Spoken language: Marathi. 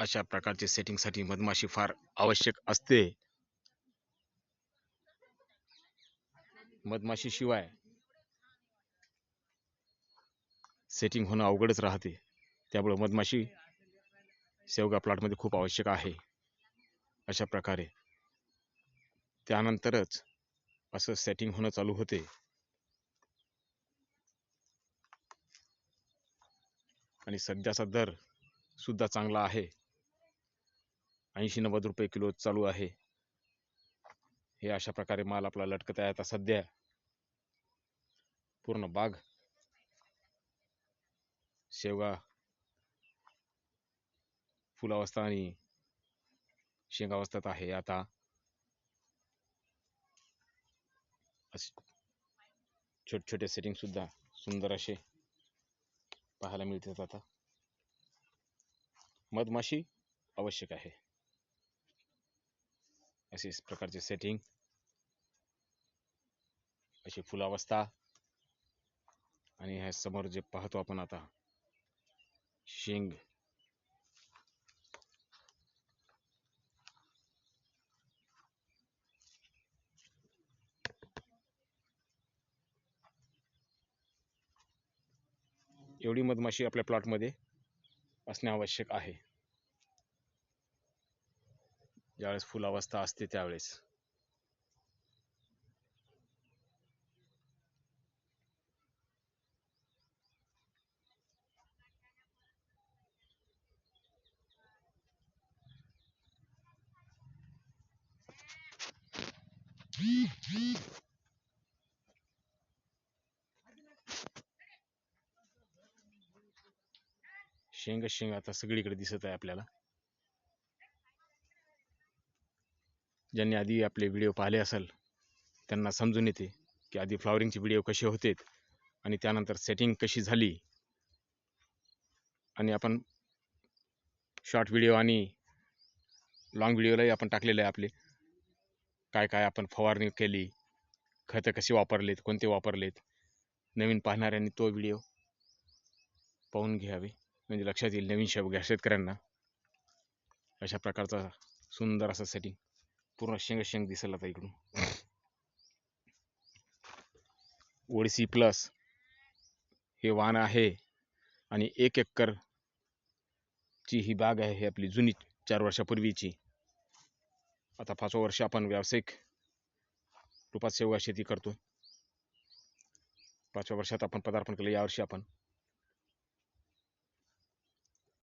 अशा प्रकारचे सेटिंगसाठी मधमाशी फार आवश्यक असते. मधमाशी शिवाय सेटिंग होणं अवघडच राहते. त्यामुळे मधमाशी शेवगा प्लॉटमध्ये खूप आवश्यक आहे. अशा प्रकारे त्यानंतरच असं सेटिंग होणं चालू होते. आणि सध्याचा दर सुद्धा चांगला आहे. 80-90 रुपये किलो चालू आहे. हे अशा प्रकारे माल आपला लटकत आहे. आता सध्या पूर्ण बाग शेवगा फुलावस्था आणि शेंगावस्थेत आहे. आता छोटे छोटे सेटिंग सुद्धा सुंदर असे पाहायला मिळतात. आता मधमाशी आवश्यक आहे. असे प्रकारचे सेटिंग, अशी फुलावस्था आणि ह्या समोर जे पाहतो आपण आता शेंग, एवढी मधमाशी आपल्या प्लॉटमध्ये असणे आवश्यक आहे. ज्यावेळेस फुलावस्था असते त्यावेळेस. शेंग आता सगळीकडे दिसत आहे आपल्याला. ज्यांनी आधी आपले व्हिडिओ पाहिले असेल त्यांना समजून येते की आधी फ्लॉवरिंगचे व्हिडिओ कसे होते आणि त्यानंतर सेटिंग कशी झाली. आणि आपण शॉर्ट व्हिडिओ आणि लॉंग व्हिडिओलाही आपण टाकलेले आहे आपले. काय काय आपण फवारणी केली, खतं कशी वापरलेत, कोणते वापरलेत. नवीन पाहणाऱ्यांनी तो व्हिडिओ पाहून घ्यावे, म्हणजे लक्षात येईल नवीन शेतकऱ्यांना. अशा प्रकारचा सुंदर असा सेटिंग पूर्ण शेंग दिसेल आता इकडून. ओडिसी प्लस हे वाण आहे आणि 1 एकर ची ही बाग आहे. ही आपली जुनी 4 वर्षापूर्वीची. आता 5वं वर्ष आपण व्यावसायिक रूपात शेवगा शेती करतो. 5व्या वर्षात आपण पदार्पण केलं. यावर्षी आपण